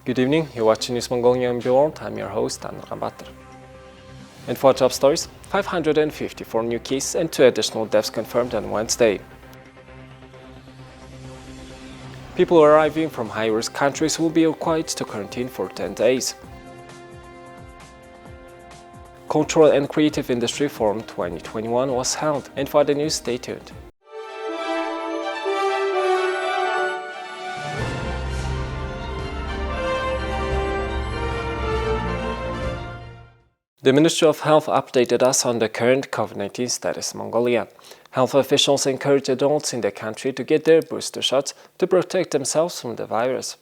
Good evening, you're watching News Mongolian MNB World. I'm your host, Anurkan Batar. And for top stories, 554 new cases and 2 additional deaths confirmed on Wednesday. People arriving from high-risk countries will be required to quarantine for 10 days. Cultural and Creative Industry Forum 2021 was held, and for the news, stay tuned. The Ministry of Health updated us on the current COVID-19 status in Mongolia. Health officials encourage adults in the country to get their booster shots to protect themselves from the virus.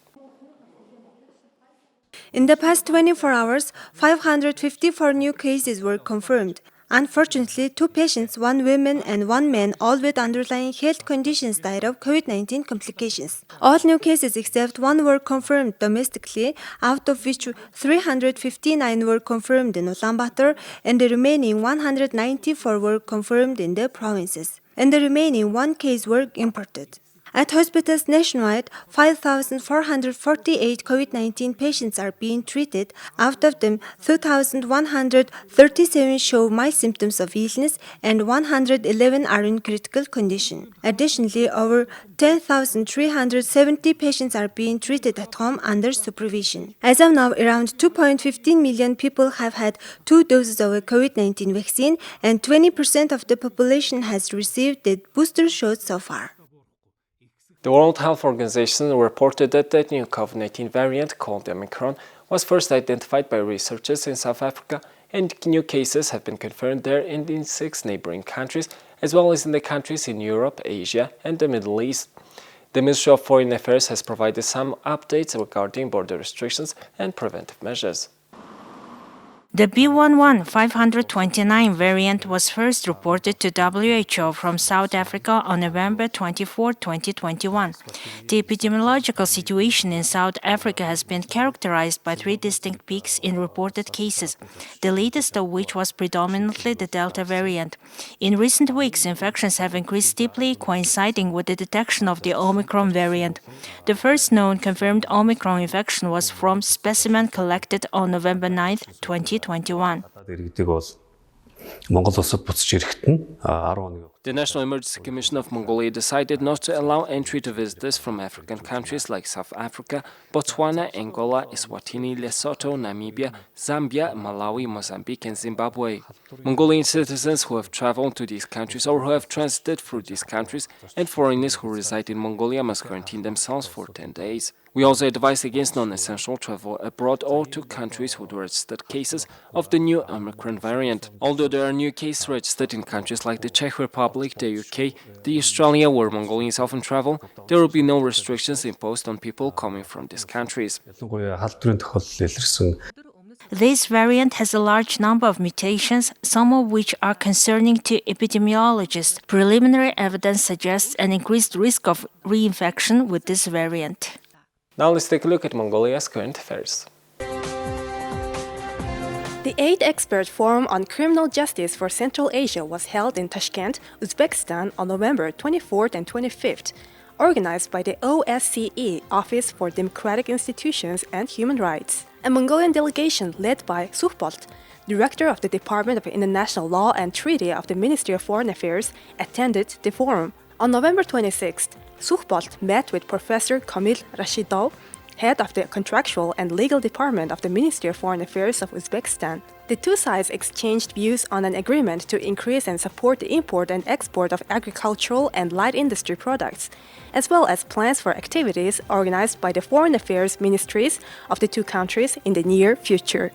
In the past 24 hours, 554 new cases were confirmed. Unfortunately, 2 patients, 1 woman and 1 man, all with underlying health conditions, died of COVID-19 complications. All new cases except 1 were confirmed domestically, out of which 359 were confirmed in Ulaanbaatar and the remaining 194 were confirmed in the provinces. And the remaining 1 case were imported. At hospitals nationwide, 5,448 COVID-19 patients are being treated. Out of them, 2,137 show mild symptoms of illness and 111 are in critical condition. Additionally, over 10,370 patients are being treated at home under supervision. As of now, around 2.15 million people have had 2 doses of a COVID-19 vaccine and 20% of the population has received the booster shot so far. The World Health Organization reported that the new COVID-19 variant called Omicron was first identified by researchers in South Africa, and new cases have been confirmed there and in 6 neighboring countries, as well as in the countries in Europe, Asia, and the Middle East. The Ministry of Foreign Affairs has provided some updates regarding border restrictions and preventive measures. The B.1.1.529 variant was first reported to WHO from South Africa on November 24, 2021. The epidemiological situation in South Africa has been characterized by 3 distinct peaks in reported cases, the latest of which was predominantly the Delta variant. In recent weeks, infections have increased steeply, coinciding with the detection of the Omicron variant. The first known confirmed Omicron infection was from specimen collected on November 9, 2021. The National Emergency Commission of Mongolia decided not to allow entry to visitors from African countries like South Africa, Botswana, Angola, Eswatini, Lesotho, Namibia, Zambia, Malawi, Mozambique, and Zimbabwe. Mongolian citizens who have traveled to these countries or who have transited through these countries and foreigners who reside in Mongolia must quarantine themselves for 10 days. We also advise against non-essential travel abroad or to countries with registered cases of the new Omicron variant. Although there are new cases registered in countries like the Czech Republic, the UK, the Australia where Mongolians often travel, there will be no restrictions imposed on people coming from these countries. This variant has a large number of mutations, some of which are concerning to epidemiologists. Preliminary evidence suggests an increased risk of reinfection with this variant. Now let's take a look at Mongolia's current affairs. The 8th Expert Forum on Criminal Justice for Central Asia was held in Tashkent, Uzbekistan on November 24th and 25th, organized by the OSCE Office for Democratic Institutions and Human Rights. A Mongolian delegation led by Sukhbolt, Director of the Department of International Law and Treaty of the Ministry of Foreign Affairs, attended the forum. On November 26th, Sukhbolt met with Professor Kamil Rashidov, head of the Contractual and Legal Department of the Ministry of Foreign Affairs of Uzbekistan. The 2 sides exchanged views on an agreement to increase and support the import and export of agricultural and light industry products, as well as plans for activities organized by the foreign affairs ministries of the 2 countries in the near future.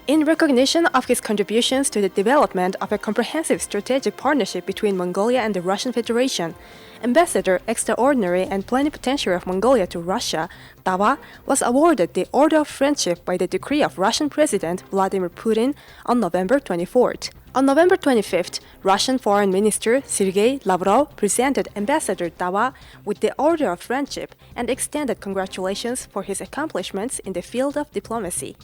In recognition of his contributions to the development of a comprehensive strategic partnership between Mongolia and the Russian Federation, Ambassador Extraordinary and Plenipotentiary of Mongolia to Russia, Dava, was awarded the Order of Friendship by the decree of Russian President Vladimir Putin on November 24th. On November 25th, Russian Foreign Minister Sergei Lavrov presented Ambassador Dava with the Order of Friendship and extended congratulations for his accomplishments in the field of diplomacy.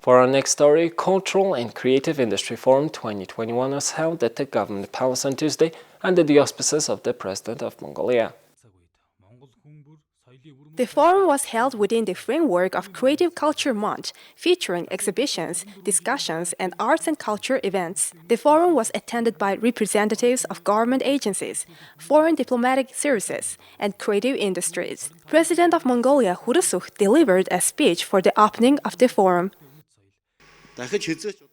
For our next story, Cultural and Creative Industry Forum 2021 was held at the Government Palace on Tuesday under the auspices of the President of Mongolia. The forum was held within the framework of Creative Culture Month, featuring exhibitions, discussions, and arts and culture events. The forum was attended by representatives of government agencies, foreign diplomatic services, and creative industries. President of Mongolia, Hurusukh, delivered a speech for the opening of the forum.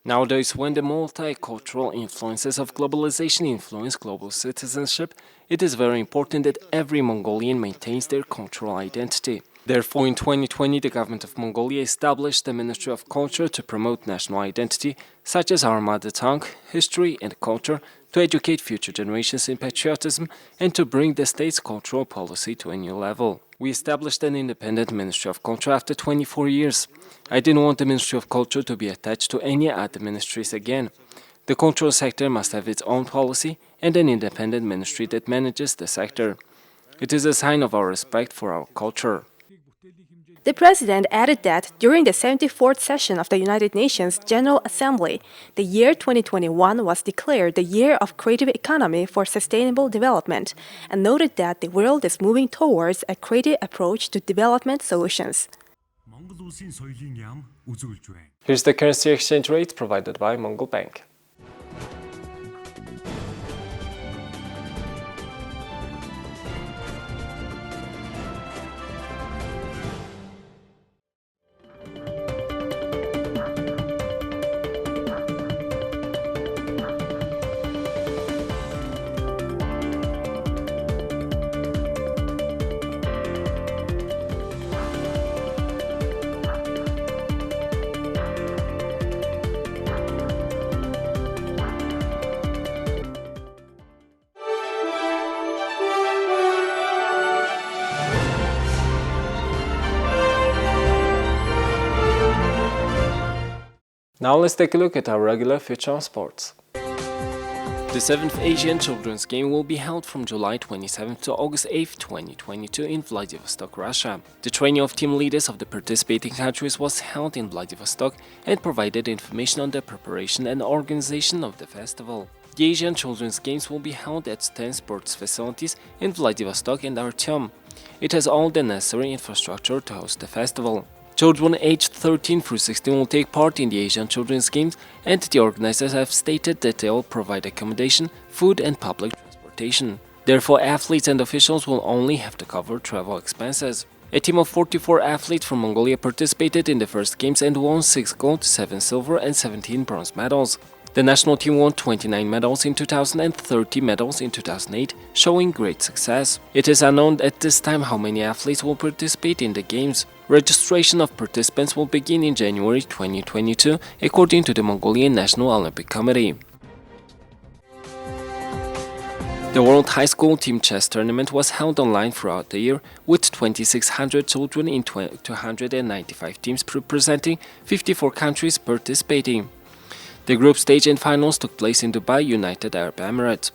Nowadays, when the multicultural influences of globalization influence global citizenship, it is very important that every Mongolian maintains their cultural identity. Therefore, in 2020, the government of Mongolia established the Ministry of Culture to promote national identity, such as our mother tongue, history, and culture, to educate future generations in patriotism, and to bring the state's cultural policy to a new level. We established an independent Ministry of Culture after 24 years. I didn't want the Ministry of Culture to be attached to any other ministries again. The cultural sector must have its own policy and an independent ministry that manages the sector. It is a sign of our respect for our culture. The president added that during the 74th session of the United Nations General Assembly, the year 2021 was declared the year of creative economy for sustainable development, and noted that the world is moving towards a creative approach to development solutions. Here's the currency exchange rate provided by Mongol Bank. Now let's take a look at our regular feature on sports. The 7th Asian Children's Game will be held from July 27th to August 8th, 2022 in Vladivostok, Russia. The training of team leaders of the participating countries was held in Vladivostok and provided information on the preparation and organization of the festival. The Asian Children's Games will be held at 10 sports facilities in Vladivostok and Artyom. It has all the necessary infrastructure to host the festival. Children aged 13 through 16 will take part in the Asian Children's Games, and the organizers have stated that they will provide accommodation, food, and public transportation. Therefore, athletes and officials will only have to cover travel expenses. A team of 44 athletes from Mongolia participated in the first games and won 6 gold, 7 silver, and 17 bronze medals. The national team won 29 medals in 2000 and 30 medals in 2008, showing great success. It is unknown at this time how many athletes will participate in the games. Registration of participants will begin in January 2022, according to the Mongolian National Olympic Committee. The World High School Team Chess Tournament was held online throughout the year, with 2,600 children in 295 teams representing 54 countries participating. The group stage and finals took place in Dubai, United Arab Emirates.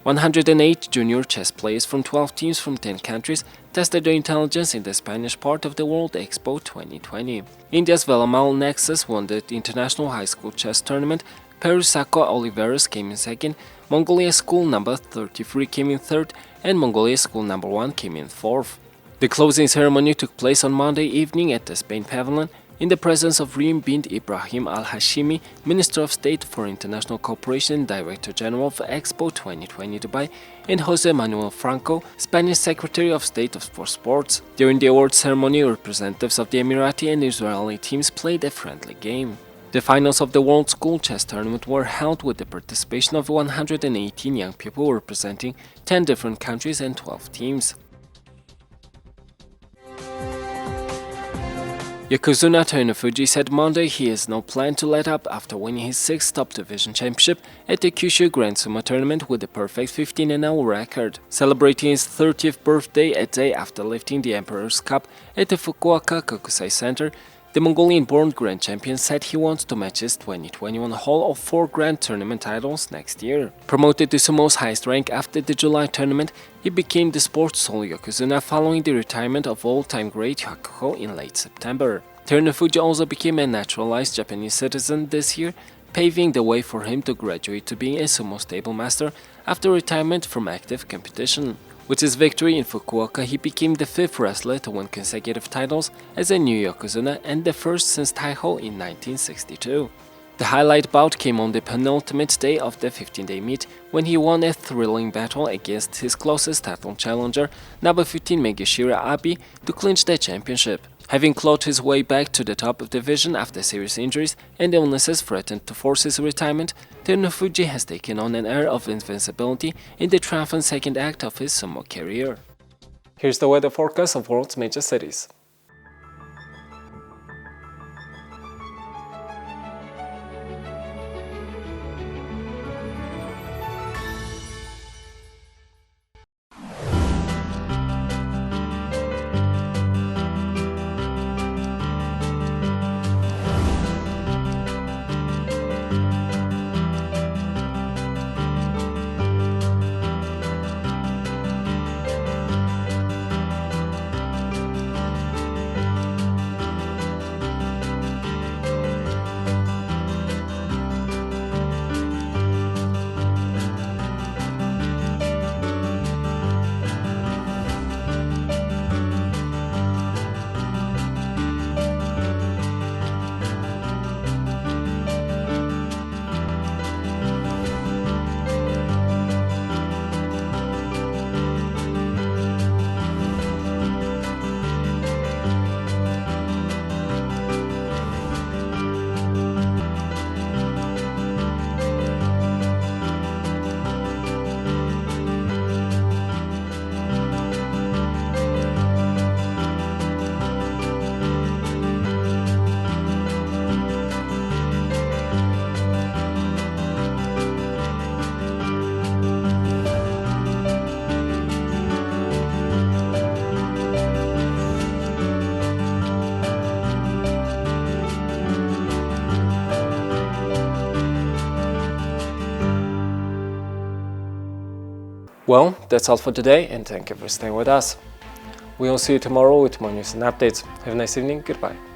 108 junior chess players from 12 teams from 10 countries tested their intelligence in the Spanish part of the World Expo 2020. India's Velamal Nexus won the International High School Chess Tournament, Perusako Oliveras came in second, Mongolia School number 33 came in third, and Mongolia School number 1 came in fourth. The closing ceremony took place on Monday evening at the Spain Pavilion, in the presence of Reem bint Ibrahim al-Hashimi, Minister of State for International Cooperation and Director General for Expo 2020 Dubai, and Jose Manuel Franco, Spanish Secretary of State for Sports. During the awards ceremony, representatives of the Emirati and Israeli teams played a friendly game. The finals of the World School Chess Tournament were held with the participation of 118 young people representing 10 different countries and 12 teams. Yokozuna Terunofuji said Monday he has no plan to let up after winning his 6th top division championship at the Kyushu Grand Sumo tournament with a perfect 15-0 record. Celebrating his 30th birthday a day after lifting the Emperor's Cup at the Fukuoka Kokusai Center, the Mongolian-born Grand Champion said he wants to match his 2021 haul of 4 Grand Tournament titles next year. Promoted to Sumo's highest rank after the July tournament, he became the sports soul Yokozuna following the retirement of all-time great Hakuho in late September. Terunofuji also became a naturalized Japanese citizen this year, paving the way for him to graduate to being a sumo stable master after retirement from active competition. With his victory in Fukuoka, he became the fifth wrestler to win consecutive titles as a new Yokozuna and the first since Taiho in 1962. The highlight bout came on the penultimate day of the 15-day meet when he won a thrilling battle against his closest title challenger, number 15 Megashira Abe, to clinch the championship. Having clawed his way back to the top of the division after serious injuries and illnesses threatened to force his retirement, Terunofuji has taken on an air of invincibility in the triumphant second act of his sumo career. Here's the weather forecast of world's major cities. Well, that's all for today, and thank you for staying with us. We'll see you tomorrow with more news and updates. Have a nice evening. Goodbye.